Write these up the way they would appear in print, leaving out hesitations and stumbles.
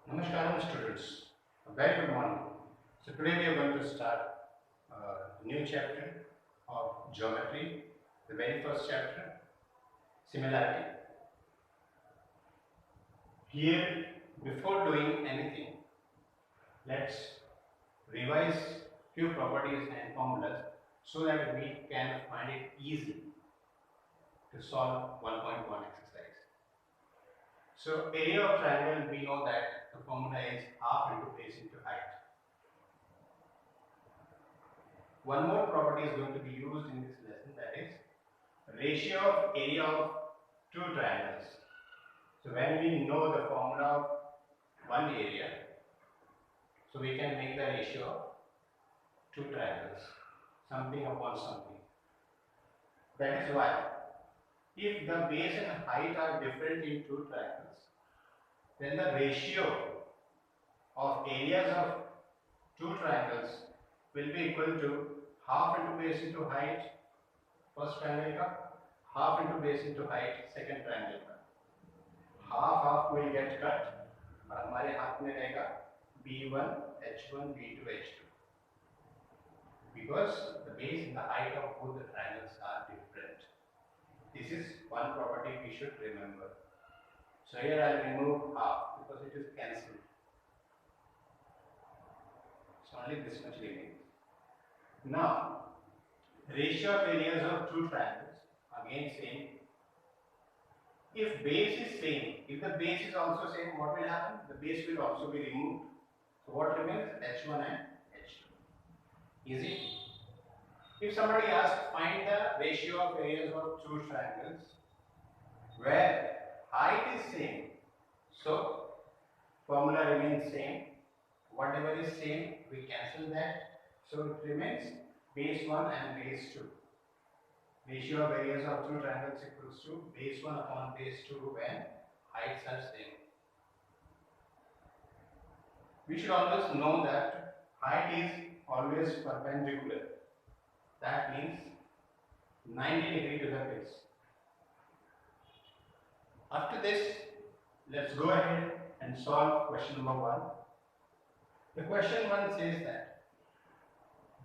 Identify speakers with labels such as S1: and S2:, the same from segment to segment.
S1: Namaskaram students, a very good morning. So today we are going to start a new chapter of geometry, the very first chapter, similarity. Here, before doing anything, let's revise few properties and formulas so that we can find it easy to solve 1.1 exercise. So area of triangle, we know that the formula is half into base into height. One more property is going to be used in this lesson, that is ratio of area of two triangles. So when we know the formula of one area, so we can make the ratio of two triangles, something upon something. That is why if the base and height are different in two triangles, then the ratio of areas of two triangles will be equal to half into base into height first triangle का, half into base into height second triangle का. Half half will get cut और हमारे हाथ में रहेगा b1 h1 b2 h2 because the base and the height of both the triangles are different. This is one property we should remember. So here I will remove half because it is cancelled. It's only this much remaining. Now ratio of areas of two triangles, again same. If base is same, if the base is also same, what will happen? The base will also be removed. So what remains? H1 and H2. Easy. If somebody asks find the ratio of areas of two triangles where height is same, so formula remains same. Whatever is same, we cancel that. So it remains base 1 and base 2. Ratio of areas of two triangles equals to base 1 upon base 2 when heights are same. We should always know that height is always perpendicular. That means 90 degree to the base. After this, let's go ahead and solve question number 1. The question 1 says that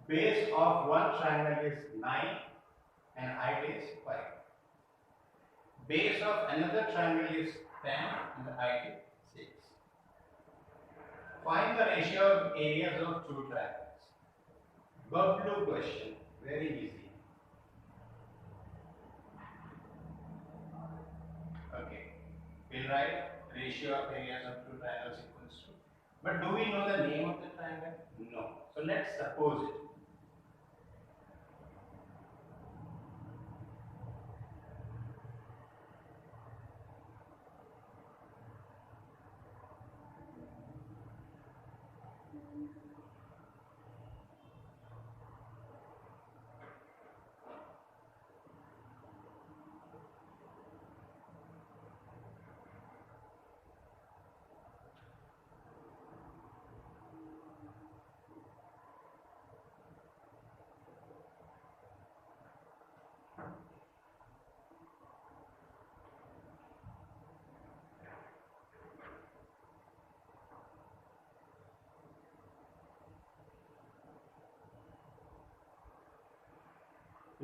S1: base of one triangle is 9 and height is 5. Base of another triangle is 10 and the height is 6. Find the ratio of areas of two triangles. Bubblu question, very easy. Okay, we'll write ratio of areas of two triangles equals to. But do we know the name of the triangle? No. So let's suppose it.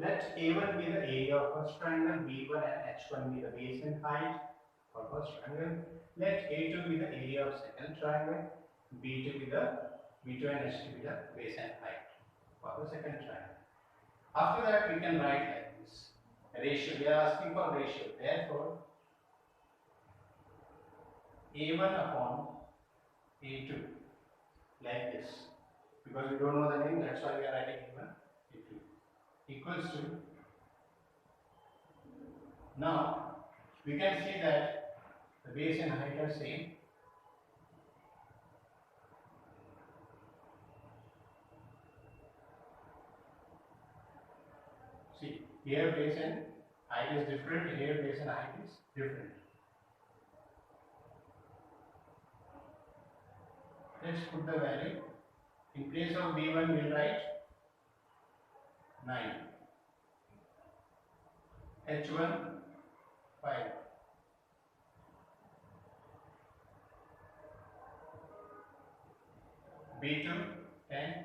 S1: Let A1 be the area of first triangle, B1 and H1 be the base and height for first triangle. Let A2 be the area of second triangle, B2 and H2 be the base and height for the second triangle. After that, we can write like this. Ratio, we are asking for ratio. Therefore, A1 upon A2 like this. Because we don't know the name, that's why we are writing A1, A2 equals to. Now we can see that the base and height are same. See, here base and height is different, here base and height is different. Let's put the value. In place of B1 we'll write 9. H1 5. B2 10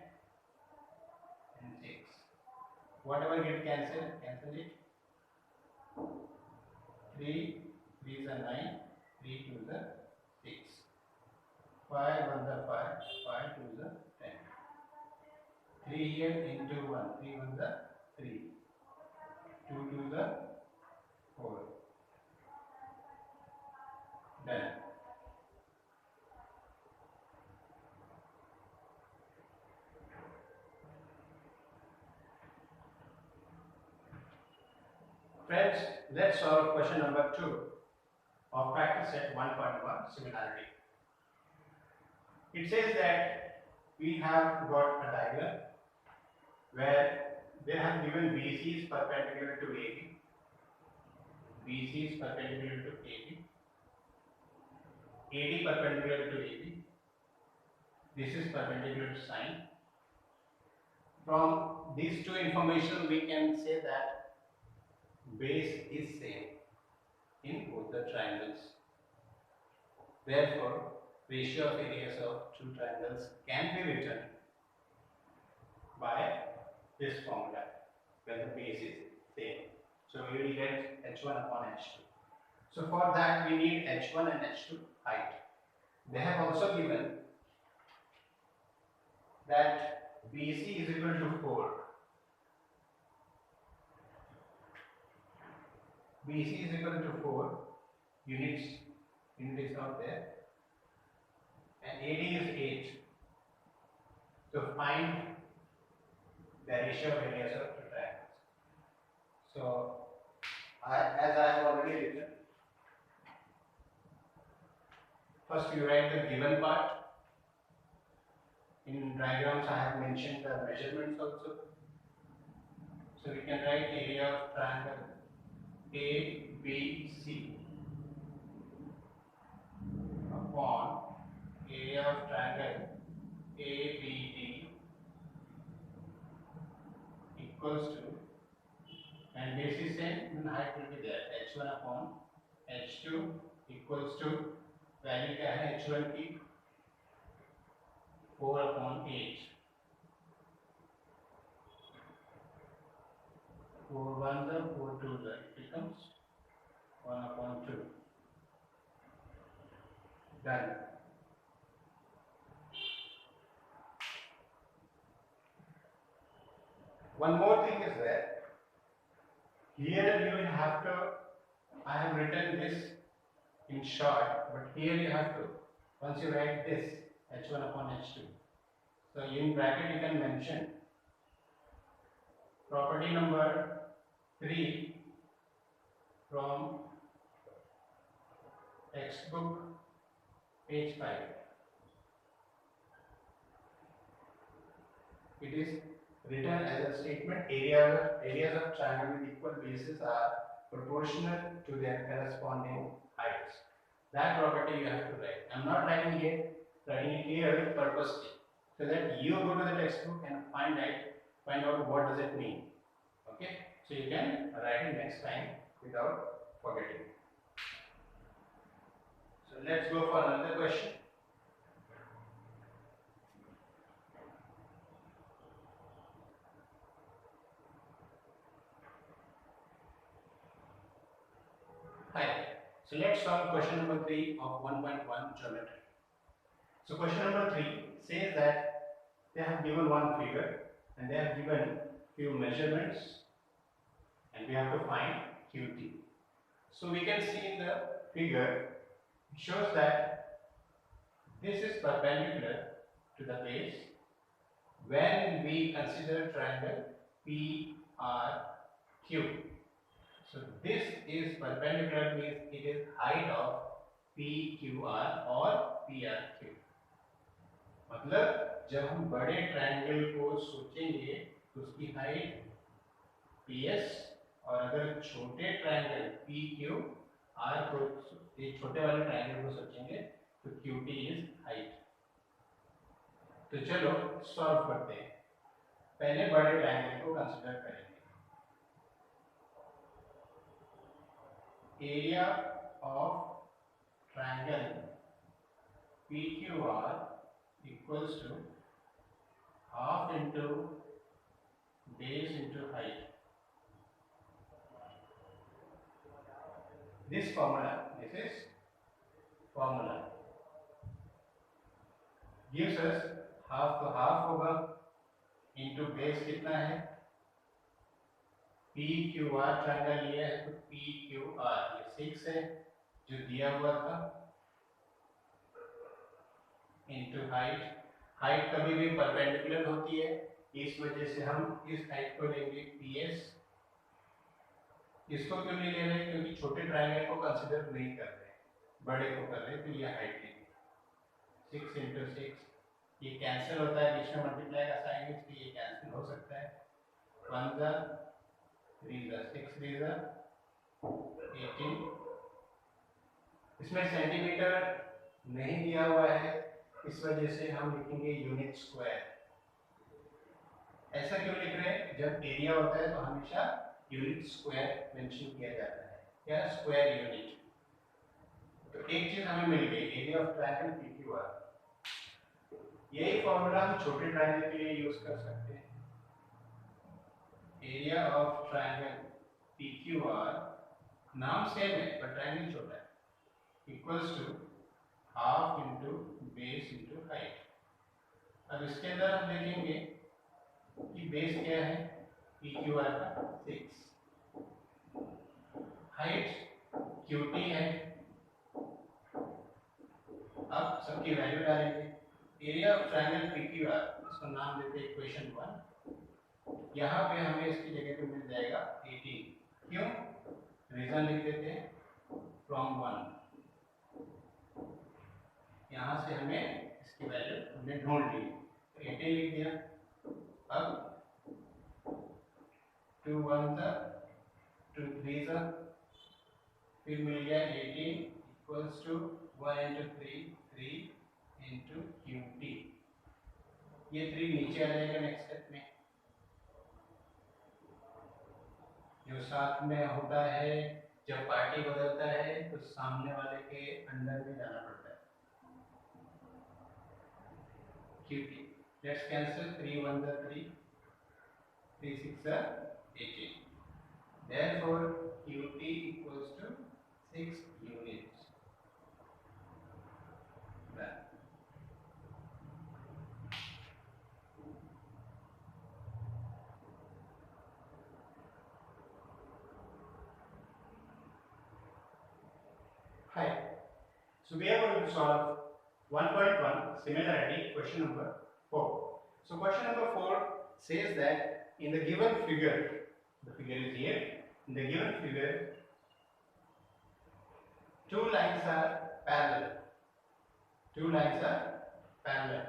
S1: and 6. Whatever get cancel, cancel it. 3 3s are 9, 3 2s are 6. 5 1s are 5, 5 2s are 10. 3 here into 1, 3 1s are 3, 2 2s are 4. Done. Friends, let's solve question number 2 of practice set 1.1 similarity. It says that we have got a diagram where they have given BC is perpendicular to AB, BC is perpendicular to AB, AD perpendicular to AB, this is perpendicular to sine. From these two information we can say that base is same in both the triangles. Therefore, ratio of areas of two triangles can be written by this formula where the base is same. So we will get h1 upon h2. So for that we need h1 and h2 height. They have also given that BC is equal to 4. BC is equal to 4 units. Unit is not there. And AD is 8. So find the ratio of areas of two triangles. So as I have already written, first you write the given part. In diagrams I have mentioned the measurements also. So we can write area of triangle ABC upon area of triangle ABD equals to, and base is same, and height will be there, h1 upon h2 equals to, value क्या है h1 की 4 upon 8, 4 1 the 4 2 the, it becomes 1 upon 2. Done. One more thing is there. Here you will have to, I have written this in short, but here you have to, once you write this h1 upon h2, so in bracket you can mention property number 3 from textbook page 5. It is written as a statement, areas of triangle with equal bases are proportional to their corresponding heights. That property you have to write. I am not writing it here purposely, so that you go to the textbook and find out what does it mean. Okay, so you can write it next time without forgetting. So let's go for another question. Hi. So let's solve question number 3 of 1.1 geometry. So question number 3 says that they have given one figure and they have given few measurements and we have to find QT. So we can see in the figure, it shows that this is perpendicular to the base when we consider triangle PRQ. So this is perpendicular, means it is height of PQR or PRQ. मतलब जब हम बड़े triangle को सोचेंगे तो उसकी height PS, और अगर छोटे ट्रायंगल PQR को, एक छोटे वाले ट्रायंगल को सोचेंगे तो QT इज हाइट. तो चलो सॉल्व करते हैं. पहले बड़े ट्रायंगल को कंसीडर करेंगे. Area of triangle PQR equals to half into base into height. This formula gives us half, तो half होगा into base कितना है पी क्यू आर ट्रायंगल लिया है तो पी क्यू आर ये 6 है जो दिया हुआ था into हाइट कभी भी परपेंडिकुलर होती है इस वजह से हम इस हाइट को लेंगे PS। इसको क्यों नहीं ले रहे क्योंकि छोटे ट्रायंगल को कंसीडर नहीं कर रहे बड़े को कर रहे तो ये हाइट लेंगे 6 into 6 ये कैंसिल होता है बीच में मल्टीप्लाई का साइन है इसलिए ये कैंसिल हो सकता है 1 जा 3 जा 6 3 जा 18। इसमें सेंटीमीटर नहीं दिया हुआ है इस वजह से हम लिखेंगे यूनिट स्क्वायर। ऐसा क्यों लिख रहे हैं जब एरिया होता है तो हमेशा यूनिट स्क्वायर मेंशन किया जाता है या स्क्वायर यूनिट। तो एक चीज हमें मिल गई एरिया ऑफ ट्रायंगल PQR। यही फॉर्मूला हम छोटे ट्रायंगल के लिए यूज कर सकते हैं। एरिया ऑफ ट्रायंगल PQR नाम सेम है पर ट्रायंगल छोटा है equals to half into base into height. अब इसके अंदर हम देखेंगे कि बेस क्या है PQR का 6, हाइट QT है। अब सबकी वैल्यू डालेंगे एरिया ऑफ ट्रायंगल PQR इसका नाम देते हैं इक्वेशन 1। यहाँ पे हमें इसकी जगह पे मिल जाएगा 18। क्यों रीजन लिख देते हैं फ्रॉम 1। यहाँ से हमें इसकी वैल्यू हमने ढूंढ ली तो 18 लिख दिया। अब 2 1 था 2 3 था फिर मिल गया 18 equals to 1 into 3 into QT। ये 3 नीचे आ जाएगा नेक्स्ट स्टेप में। जो साथ में होता है जब पार्टी बदलता है तो सामने वाले के अंदर में जाना पड़ता है QT। Let's cancel 3 1 the 3 3 6 the 18। Therefore QT equals to 6 units। Hi. So we are going to solve 1.1 similarity question number 4. So question number 4 says that in the given figure, the figure is here, in the given figure, two lines are parallel. Two lines are parallel.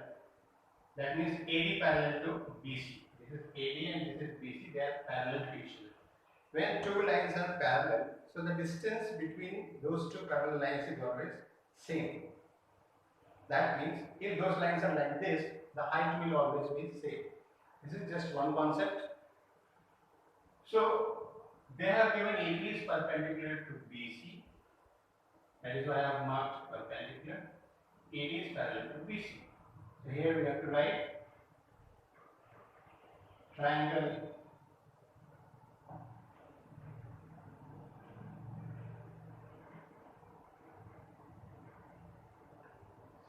S1: That means AD parallel to BC. This is AD and this is BC, they are parallel to each other. When two lines are parallel, so the distance between those two parallel lines is always same. That means if those lines are like this, the height will always be same. This is just one concept. So they have given AP is perpendicular to BC. That is why I have marked perpendicular. AD is parallel to BC. So here we have to write triangle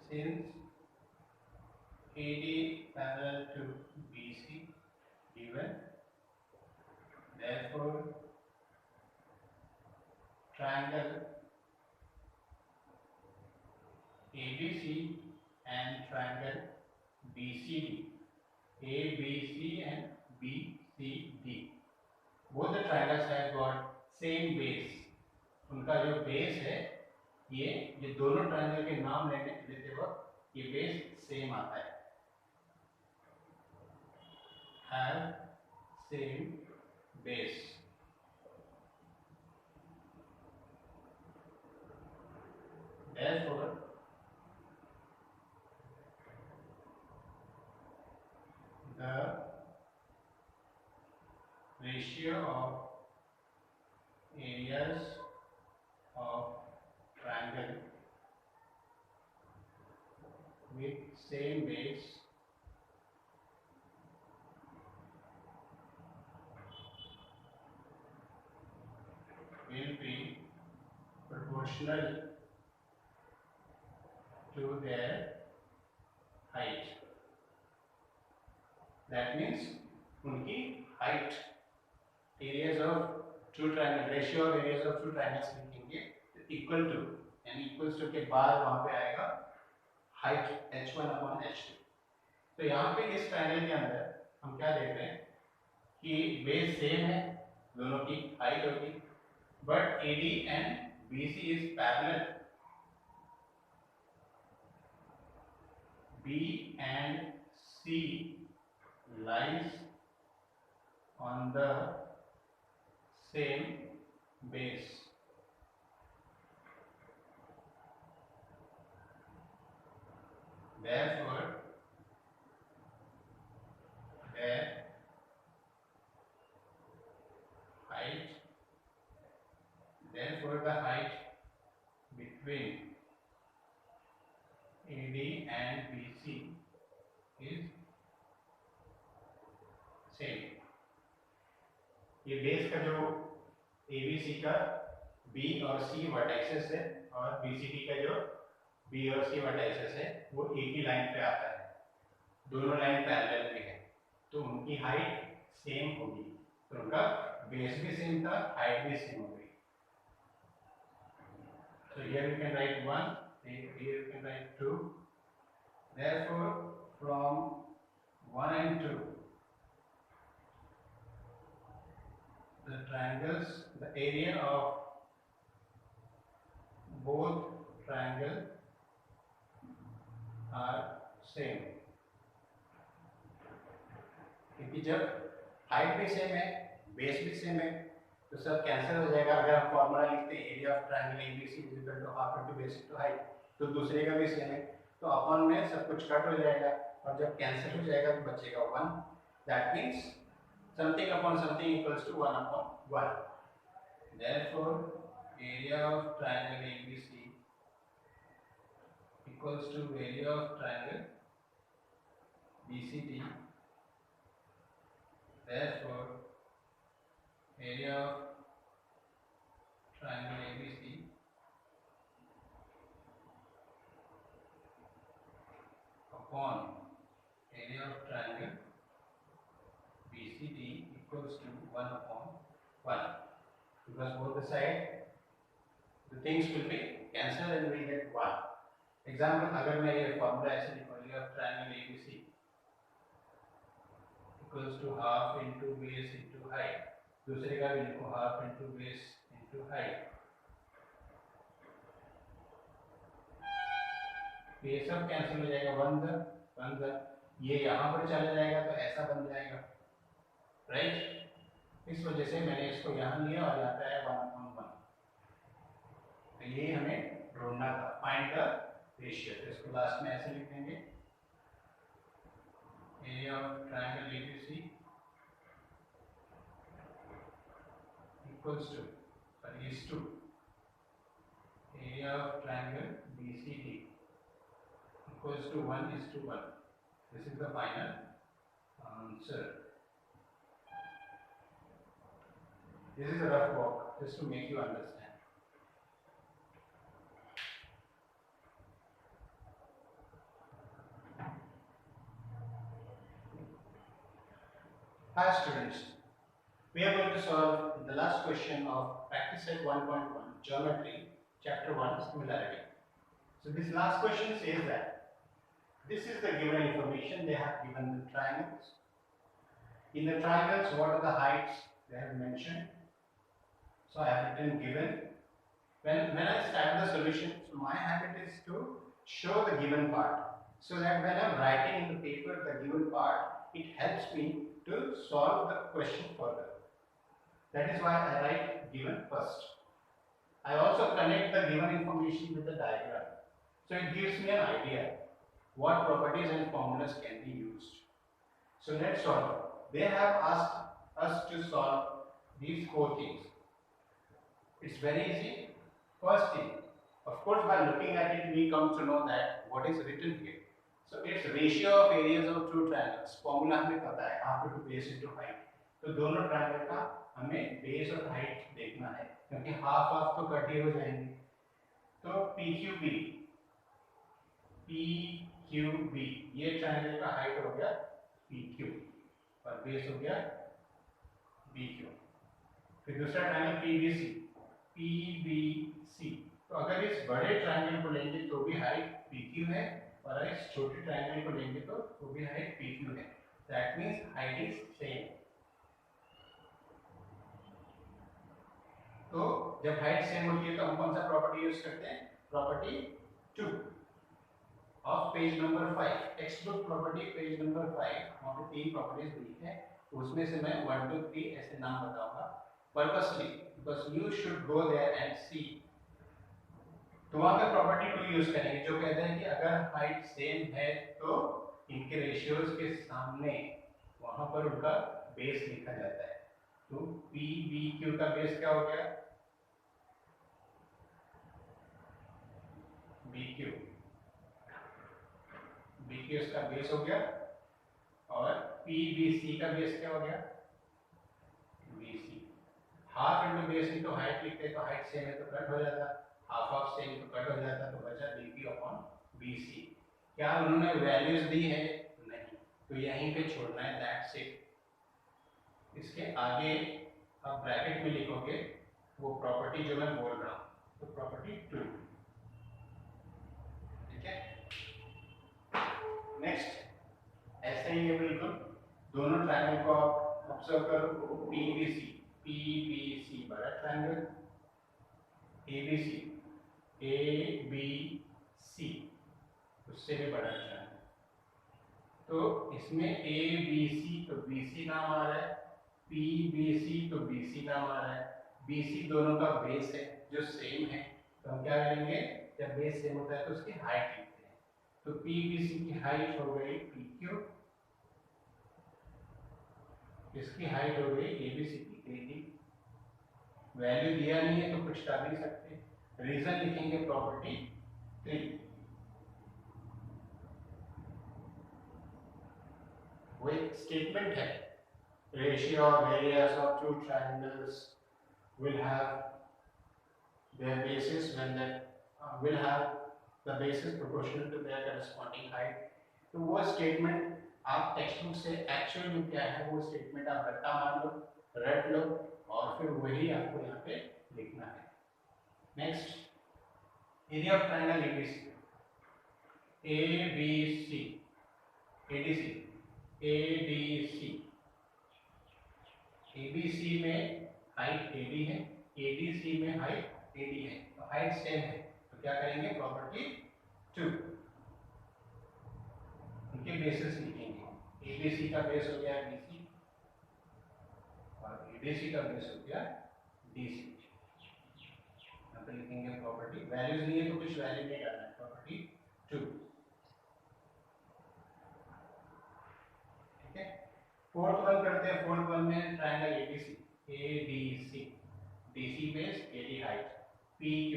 S1: since AD parallel to BC given, therefore triangle ABC and triangle BCD, ABC and BCD, both the triangles have got same base. उनका जो base है ये दोनों triangle के नाम लेते वक्त ये बेस सेम आता है, have same base. Therefore the ratio of areas of triangle with same base proportional to their height. That means उनकी height, areas of two triangle, ratio of areas of two triangles लिखेंगे equal to, यानी equals to के बाद वहाँ पे आएगा height h1 upon h2. तो यहाँ पे इस ट्रायंगल के अंदर हम क्या देख रहे हैं कि बेस सेम है, दोनों की हाइट होगी, but AD and BC is parallel. B and C lies on the same base. Therefore, their height, therefore the height between AD and BC is same. ये बेस का जो ABC का B और C vertexes है और BCD का जो B और C वर्टेक्सेस है वो एक ही लाइन पे आता है, दोनों लाइन पैरेलल में है, तो उनकी हाइट सेम होगी. तो उनका बेस भी सेम था, हाइट भी सेम हो गई. So here you can write 1, here you can write 2. Therefore, from 1 and 2, the triangles, the area of both triangle are same. क्योंकि जब हाइट भी सेम है, बेस भी सेम है, तो सब कैंसिल हो जाएगा. अगर हम फॉर्मूला लिखते हैं area of triangle ABC is equal to half into base into height, तो दूसरे का भी सेम है, तो अपन में सब कुछ कट हो जाएगा और जब कैंसिल हो जाएगा तो बचेगा 1. That means something upon something equals to 1 upon 1. Therefore, area of triangle ABC equals to area of triangle BCD. Therefore, area of triangle ABC upon area of triangle BCD equals to 1 upon 1, because both the side the things will be cancelled and we get 1. Example, अगर मैं ये formula ऐसे लिखूँ, area of triangle ABC equals to half into base into height, दूसरे का भी लिखो half into base into height, ये सब कैंसिल हो जाएगा. 1 ये यहाँ पर चला जाएगा तो ऐसा बन जाएगा, राइट. इस वजह से मैंने इसको यहाँ लिया और यहाँ पे आया 1/1. तो ये हमें ढूंढना था, फाइंड द रेशियो. तो इसको लास्ट में ऐसे लिख देंगे, area of triangle ABC equals to, is to area of triangle BCD equals to 1:1. This is the final answer. This is a rough walk just to make you understand. Hi students, we are going to solve the last question of practice set 1.1 geometry chapter 1 similarity. So this last question says that this is the given information. They have given the triangles. In the triangles, what are the heights they have mentioned? So I have written given. When I start the solution, so my habit is to show the given part, so that when I am writing in the paper the given part, it helps me to solve the question further. That is why I write given first. I also connect the given information with the diagram, so it gives me an idea what properties and formulas can be used. So let's solve. They have asked us to solve these 4 things. It's very easy. First thing, of course, by looking at it, we come to know that what is written here. So it's ratio of areas of two triangles. Formula हमें पता है, half into base into height. तो दोनों triangle का हमें base और height देखना है, क्योंकि half तो कट ही हो जाएंगे. तो PQB ये ट्रायंगल का हाइट हो गया PQ और बेस हो गया BQ। फिर दूसरा ट्रायंगल PBC। तो अगर इस बड़े ट्रायंगल को लेंगे तो भी हाइट PQ है और अगर इस छोटे ट्रायंगल को लेंगे तो भी हाइट PQ है। That means height is same. तो जब हाइट सेम होती है तो हम कौन सा प्रॉपर्टी यूज करते हैं? Property 2 of page number 5, text book property page number 5। वहां पे 3 प्रॉपर्टीज दी है, उसमें से मैं 1 2 3 ऐसे नाम बताऊंगा purposely because you should go there and see. तो वहां पे प्रॉपर्टी 2 यूज करेंगे जो कहता है कि अगर हाइट सेम है तो इनके रेशियोज के सामने वहां पर उनका बेस लिखा जाता है। तो PBQ का बेस क्या हो गया? BQ इसका बेस हो गया और PBC का बेस क्या हो गया? BC। Half into base into height लिखते तो हाइट सेम है तो कट हो जाता, हाफ ऑफ सेम तो कट हो जाता, तो बचा BQ अपॉन BC। क्या उन्होंने वैल्यूज दी है? नहीं, तो यहीं पे छोड़ना है, दैट्स इट। इसके आगे आप ब्रैकेट में लिखोगे वो प्रॉपर्टी जो मैं बोल रहा हूँ, तो प्रॉपर्टी 2। ठीक है, नेक्स्ट ऐसे ही है बिल्कुल। दोनों ट्रायंगल को आप ऑब्जर्व करो। PBC बड़ा ट्रायंगल, ABC उससे भी बड़ा ट्रायंगल। तो इसमें ABC तो BC नाम आ रहा है, PBC तो BC नाम आ रहा है। BC दोनों का बेस है जो सेम है, तो हम क्या करेंगे? जब बेस सेम होता है तो उसकी हाइट लिखते हैं। तो PBC की हाइट हो गई PQ, इसकी हाइट हो गई ABC की AD। वैल्यू दिया नहीं है तो कुछ कर नहीं सकते, रीजन लिखेंगे प्रॉपर्टी 3। वो एक स्टेटमेंट है, ratio of areas of two triangles will have their basis when that will have the basis proportional to their corresponding height। तो वो स्टेटमेंट आप टेक्स्ट बुक से एक्चुअल में क्या है वो स्टेटमेंट आप रट्टा मार लो, रट लो और फिर वही आपको यहाँ पे लिखना है। Next, area of triangle ABC में हाइट AD है, ADC में हाइट AD है, तो हाइट सेम है, तो क्या करेंगे? प्रॉपर्टी 2 इनके बेसिस लिखेंगे। ABC का बेस हो गया BC और ADC का बेस हो गया DC। यहाँ पे लिखेंगे प्रॉपर्टी, वैल्यूज नहीं है तो कुछ वैल्यू नहीं करना है, प्रॉपर्टी 2। ठीक है, फोर्थ वन करते हैं। फोर्थ वन में triangle ADC DC base AD height, PQ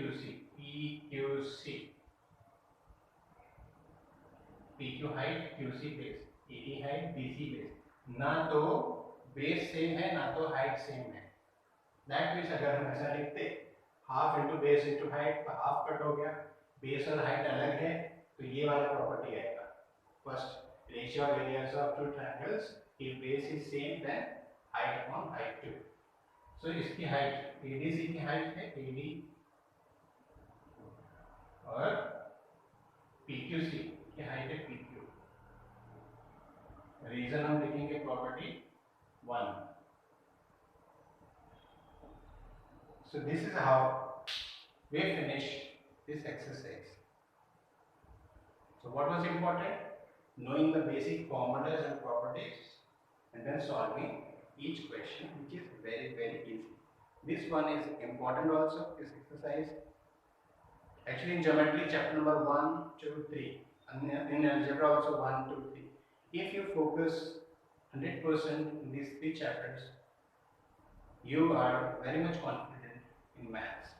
S1: height QC base, AD height DC base. ना तो बेस सेम है ना तो हाइट सेम है। दैट मीन्स अगर हम ऐसा लिखते half into base into height तो हाफ कट हो गया, बेस और हाइट अलग है तो ये वाला प्रॉपर्टी आएगा। First, ratio of areas of two triangles if base is same then height upon height 2। so इसकी हाइट ADC की हाइट है AD और PQC की हाइट है PQ। रीजन हम लिखेंगे property 1। so this is how we finish this exercise। so what was important? Knowing the basic formulas and properties and then solving each question, which is very easy। This one is important also, this exercise। Actually in geometry chapter number 1 2 3 and in algebra also 1 2 3, if you focus 100% in these 3 chapters you are very much confident in maths।